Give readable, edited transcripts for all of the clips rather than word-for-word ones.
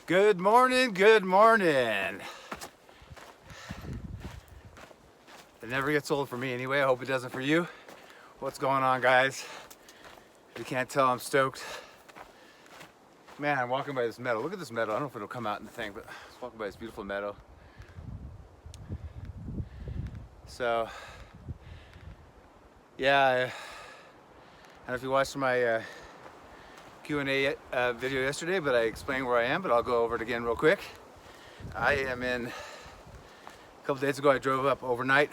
Good morning, good morning. It never gets old for me anyway. I hope it doesn't for you. What's going on, guys? If you can't tell, I'm stoked. Man, I'm walking by this meadow. Look at this meadow. I don't know if it'll come out in the thing, but I'm just walking by this beautiful meadow. So, yeah, I don't know if you watched my Q&A video yesterday, but I explained where I am, but I'll go over it again real quick. I am in, a couple days ago I drove up overnight,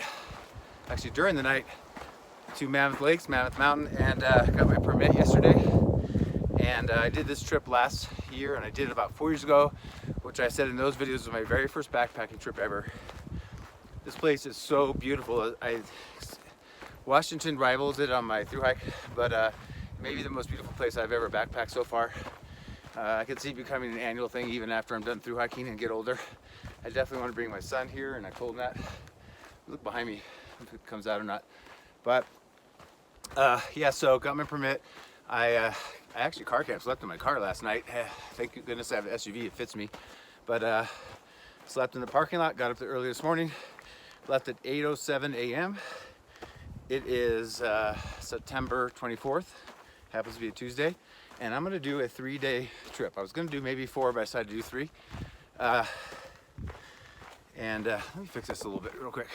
actually during the night, to Mammoth Lakes, Mammoth Mountain, and got my permit yesterday. And I did this trip last year, and I did it about 4 years ago, which I said in those videos was my very first backpacking trip ever. This place is so beautiful. Washington rivals it on my thru hike, but maybe the most beautiful place I've ever backpacked so far. I could see it becoming an annual thing even after I'm done thru hiking and get older. I definitely want to bring my son here, and I told him that. Look behind me if it comes out or not. But yeah, so got my permit. I actually car camped, slept in my car last night. Thank goodness I have an SUV, it fits me. But slept in the parking lot, got up there early this morning, left at 8:07 a.m. It is September 24th, happens to be a Tuesday, and I'm gonna do a 3-day trip. I was gonna do maybe 4, but I decided to do 3. Let me fix this a little bit real quick.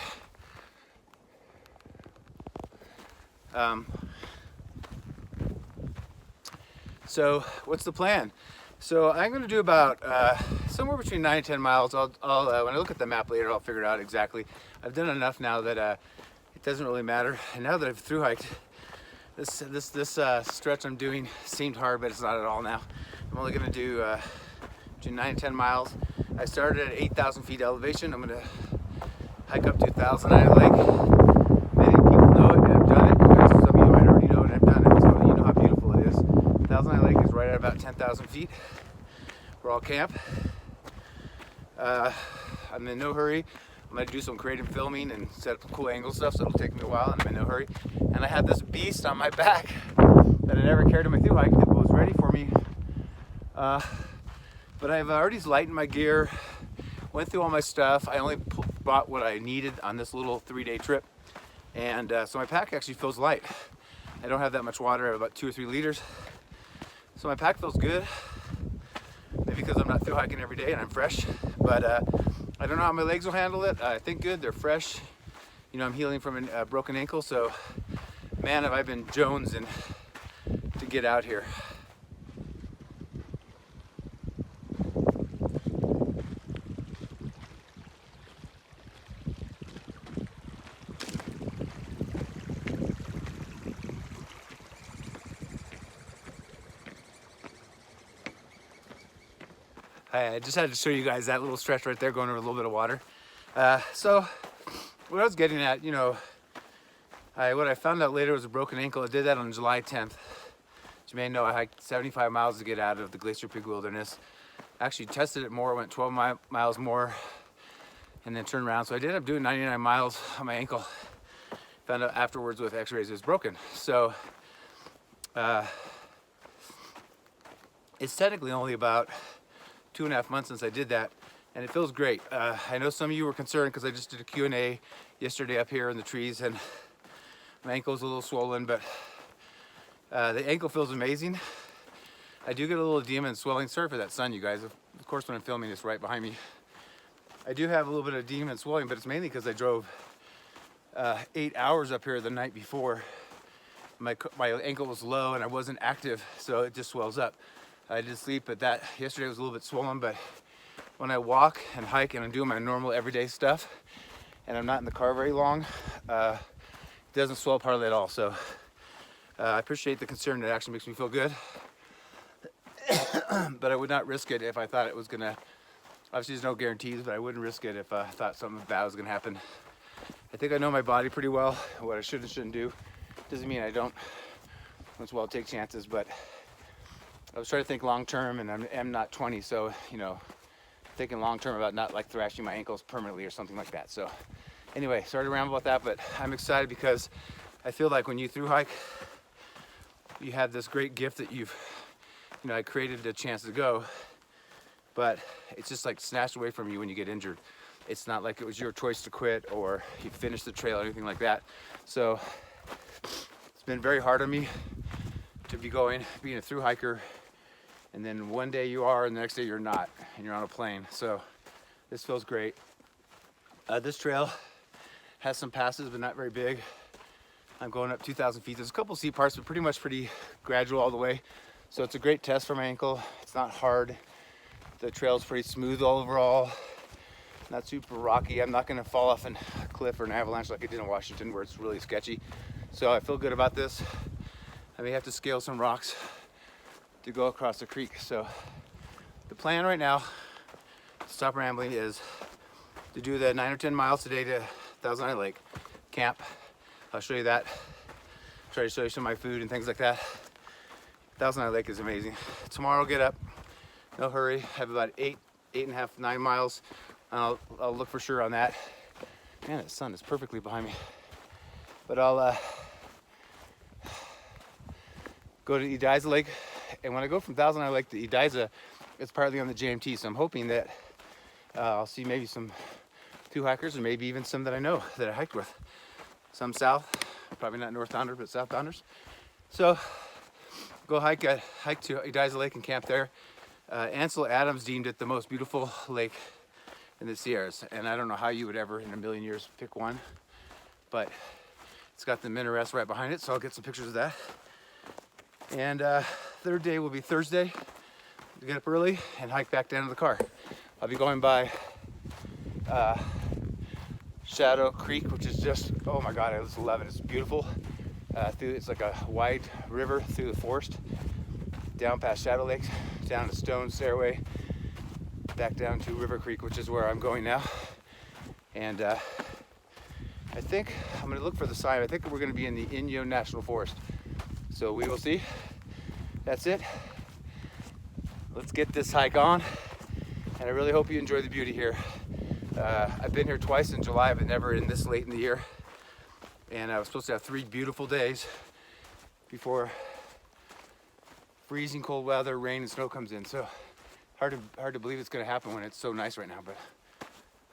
So what's the plan? So I'm going to do about somewhere between 9 and 10 miles. I'll when I look at the map later, I'll figure it out exactly. I've done enough now that it doesn't really matter. And now that I've thru hiked, this stretch I'm doing seemed hard, but it's not at all now. I'm only going to do between 9 and 10 miles. I started at 8,000 feet elevation. I'm going to hike up to Thousand Island Lake. Many people know it, and I've done it. Because some of you might already know it, and I've done it. So you know how beautiful it is. Thousand Island Lake is right at about 10,000 feet. We're all camp. I'm in no hurry. I'm going to do some creative filming and set up some cool angle stuff, so it'll take me a while, and I'm in no hurry. And I had this beast on my back that I never carried on my thru hike that was ready for me. But I've already lightened my gear, went through all my stuff. I only bought what I needed on this little 3-day trip. And so my pack actually feels light. I don't have that much water, I have about 2 or 3 liters. So my pack feels good. Maybe because I'm not thru hiking every day and I'm fresh. But I don't know how my legs will handle it. I think good, they're fresh. You know, I'm healing from a broken ankle, so man, have I been jonesing to get out here. I just had to show you guys that little stretch right there going over a little bit of water. So what I was getting at, you know, what I found out later was a broken ankle. I did that on July 10th. As you may know, I hiked 75 miles to get out of the Glacier Peak Wilderness. Actually tested it more, went 12 miles more, and then turned around. So I ended up doing 99 miles on my ankle. Found out afterwards with x-rays it was broken. So it's technically only about 2.5 months since I did that, and it feels great. I know some of you were concerned because I just did a Q&A yesterday up here in the trees, and my ankle's a little swollen, but the ankle feels amazing. I do get a little edema and swelling. Sorry for that sun, you guys. Of course, when I'm filming, it's right behind me. I do have a little bit of edema and swelling, but it's mainly because I drove 8 hours up here the night before. My ankle was low and I wasn't active, so it just swells up. I did sleep, but that yesterday was a little bit swollen, but when I walk and hike and I'm doing my normal everyday stuff and I'm not in the car very long, it doesn't swell up hardly at all. So I appreciate the concern. It actually makes me feel good. But I would not risk it if I thought it was gonna, obviously there's no guarantees, but I wouldn't risk it if I thought something bad was gonna happen. I think I know my body pretty well, what I should and shouldn't do. Doesn't mean I don't once in a while take chances, but I was trying to think long term, and I'm not 20, so you know, thinking long term about not like thrashing my ankles permanently or something like that. So anyway, sorry to ramble about that, but I'm excited because I feel like when you thru hike, you have this great gift that I created a chance to go, but it's just like snatched away from you when you get injured. It's not like it was your choice to quit or you finished the trail or anything like that. So it's been very hard on me to be being a thru hiker, and then one day you are and the next day you're not, and you're on a plane. So this feels great. This trail has some passes, but not very big. I'm going up 2,000 feet. There's a couple steep parts, but pretty gradual all the way. So it's a great test for my ankle. It's not hard. The trail's pretty smooth overall. Not super rocky. I'm not gonna fall off a cliff or an avalanche like I did in Washington where it's really sketchy. So I feel good about this. I may have to scale some rocks to go across the creek. So the plan right now, to stop rambling, is to do the 9 or 10 miles today to Thousand Island Lake, camp. I'll show you that. Try to show you some of my food and things like that. Thousand Island Lake is amazing. Tomorrow I'll get up, no hurry. I have about 8.5, 9 miles. I'll look for sure on that. Man, the sun is perfectly behind me. But I'll go to Ediza Lake. And when I go from Thousand Island Lake to Ediza, it's partly on the JMT. So I'm hoping that I'll see maybe some thru hikers, and maybe even some that I know that I hiked with. Some south, probably not northbounders, but southbounders. So go hike to Ediza Lake and camp there. Ansel Adams deemed it the most beautiful lake in the Sierras, and I don't know how you would ever in a million years pick one, but it's got the minarets right behind it, so I'll get some pictures of that. And third day will be Thursday. We'll get up early and hike back down to the car. I'll be going by Shadow Creek, which is just, oh my God, I just love it. It's beautiful. It's like a wide river through the forest, down past Shadow Lake, down a stone stairway, back down to River Creek, which is where I'm going now. And I think I'm gonna look for the sign. I think we're gonna be in the Inyo National Forest. So we will see. That's it. Let's get this hike on. And I really hope you enjoy the beauty here. I've been here twice in July, but never in this late in the year. And I was supposed to have 3 beautiful days before freezing cold weather, rain and snow comes in. So hard to believe it's gonna happen when it's so nice right now, but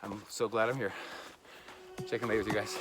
I'm so glad I'm here. Check in later with you guys.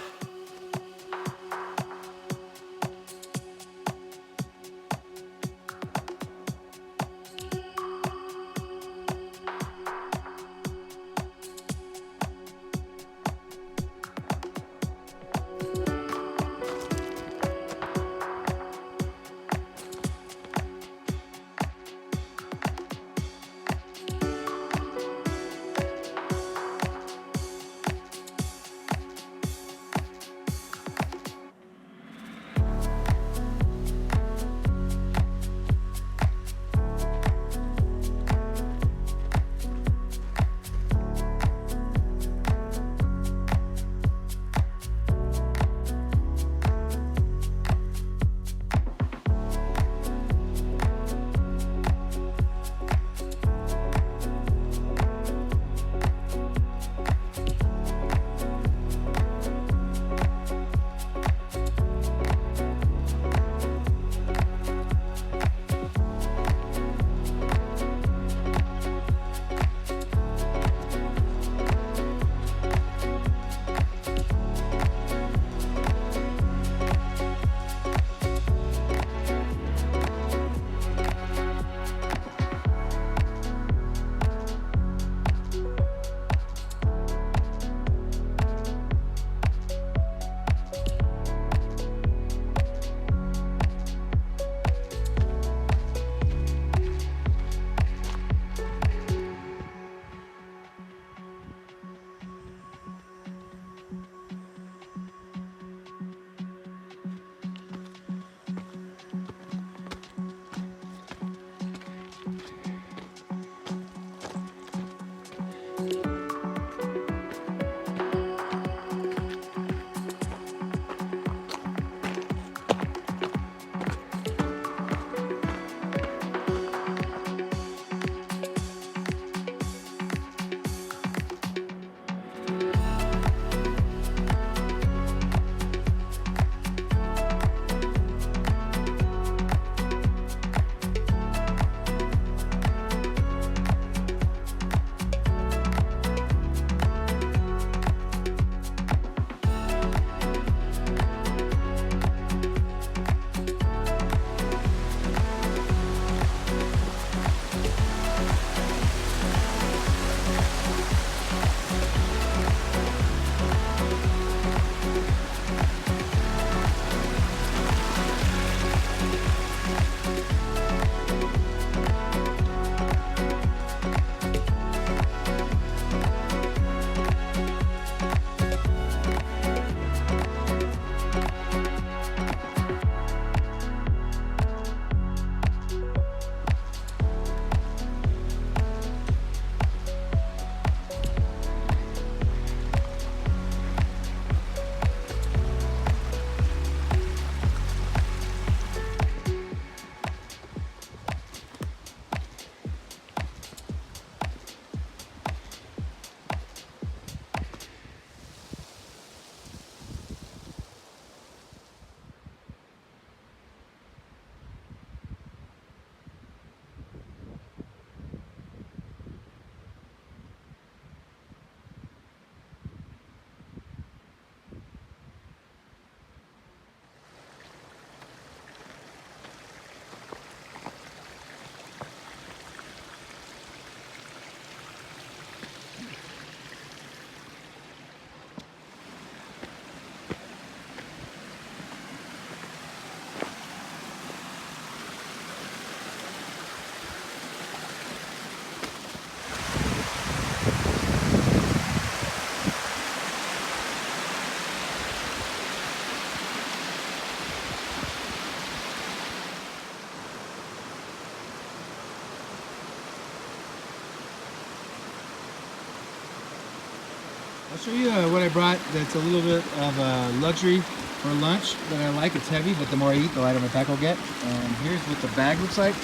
I'll show you what I brought that's a little bit of luxury for lunch that I like. It's heavy, but the more I eat, the lighter my pack will get. And here's what the bag looks like.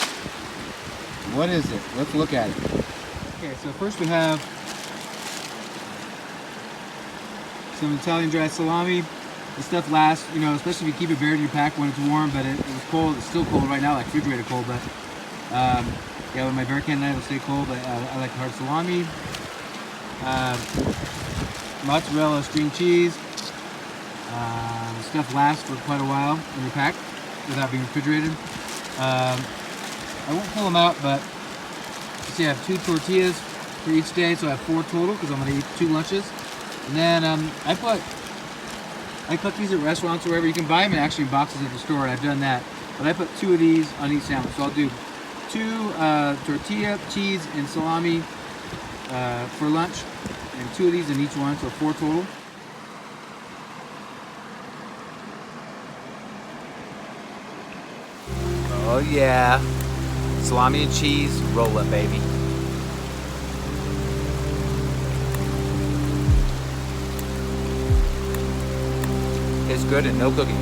What is it? Let's look at it. Okay, so first we have some Italian dry salami. This stuff lasts, you know, especially if you keep it buried in your pack when it's warm, but it was cold. It's still cold right now, like refrigerator cold, but yeah, when my bear can night, it'll stay cold, but I like hard salami. Mozzarella string cheese. The stuff lasts for quite a while in your pack without being refrigerated. I won't pull them out, but you see I have 2 tortillas for each day, so I have 4 total because I'm going to eat 2 lunches. And then I cook these at restaurants or wherever. You can buy them actually in boxes at the store, and I've done that. But I put 2 of these on each sandwich. So I'll do 2 tortilla, cheese, and salami for lunch, and 2 of these in each one, so 4 total. Oh yeah, salami and cheese, roll up, baby. It's good and no cooking.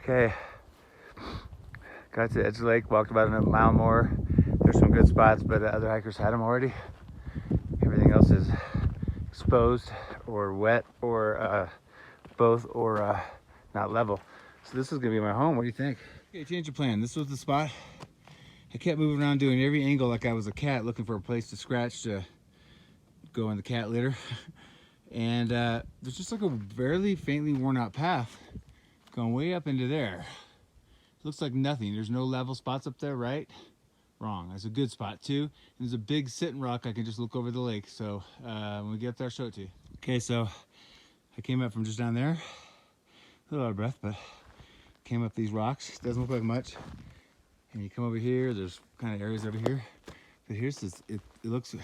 Okay, got to the edge of the lake, walked about a mile more. There's some good spots, but other hikers had them already. Everything else is exposed or wet or both or not level. So this is gonna be my home. What do you think? Okay, change of plan. This was the spot. I kept moving around doing every angle like I was a cat looking for a place to scratch to go in the cat litter. And there's just like a barely faintly worn out path going way up into there. Looks like nothing. There's no level spots up there, right? Wrong. That's a good spot too. And there's a big sitting rock. I can just look over the lake. So when we get up there, I'll show it to you. Okay, so I came up from just down there. A little out of breath, but came up these rocks. Doesn't look like much. And you come over here, there's kind of areas over here. But here's this, it looks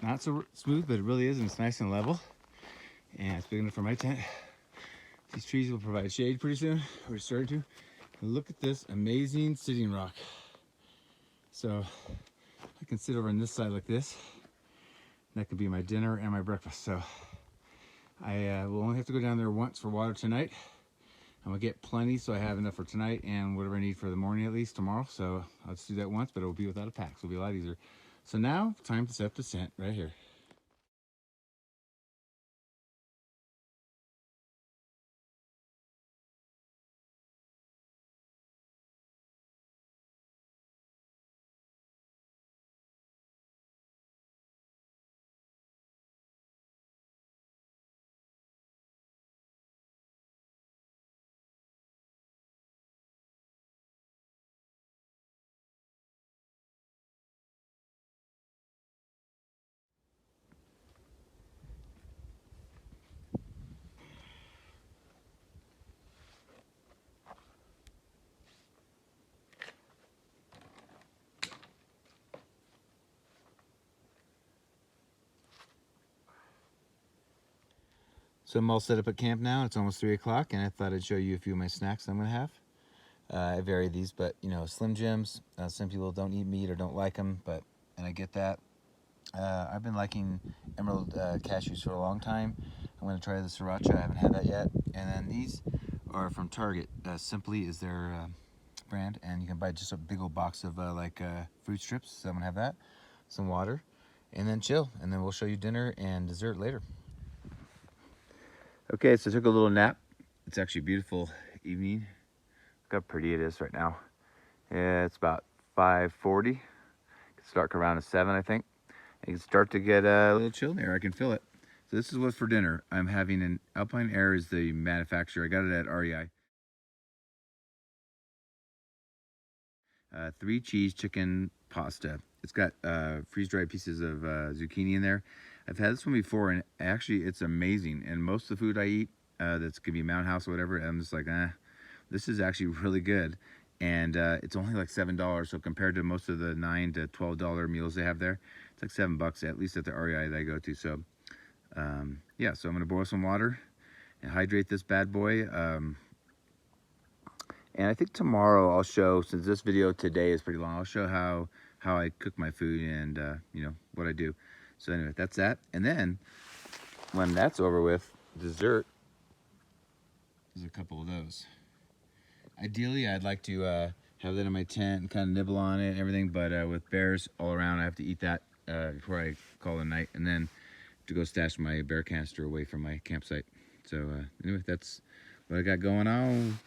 not so smooth, but it really is, and it's nice and level. And it's big enough for my tent. These trees will provide shade pretty soon. We're starting to. And look at this amazing sitting rock. So I can sit over on this side like this. And that could be my dinner and my breakfast. So I will only have to go down there once for water tonight. I'm gonna get plenty, so I have enough for tonight and whatever I need for the morning at least tomorrow. So I'll just do that once, but it will be without a pack, so it'll be a lot easier. So now, time to set the scent right here. So I'm all set up at camp now. It's almost 3 o'clock, and I thought I'd show you a few of my snacks I'm gonna have. I vary these, but you know, Slim Jims. Some people don't eat meat or don't like them, and I get that. I've been liking Emerald cashews for a long time. I'm gonna try the sriracha. I haven't had that yet. And then these are from Target. Simply is their brand, and you can buy just a big old box of fruit strips. So I'm gonna have that, some water, and then chill. And then we'll show you dinner and dessert later. Okay, so I took a little nap. It's actually a beautiful evening. Look how pretty it is right now. Yeah, it's about 5:40. It's dark around at 7, I think. It can start to get a little chill in there. I can feel it. So this is what's for dinner. I'm having an Alpine Air is the manufacturer. I got it at REI. 3 cheese chicken pasta. It's got freeze-dried pieces of zucchini in there. I've had this one before, and actually it's amazing. And most of the food I eat that's gonna be Mountain House or whatever, I'm just like, this is actually really good. And it's only like $7. So compared to most of the $9 to $12 meals they have there, it's like $7 at least at the REI that I go to. So yeah, so I'm gonna boil some water and hydrate this bad boy. And I think tomorrow I'll show, since this video today is pretty long, I'll show how I cook my food and you know, what I do. So anyway, that's that. And then when that's over with, dessert is a couple of those. Ideally, I'd like to have that in my tent and kind of nibble on it and everything, but with bears all around, I have to eat that before I call it a night, and then to go stash my bear canister away from my campsite. So anyway, that's what I got going on.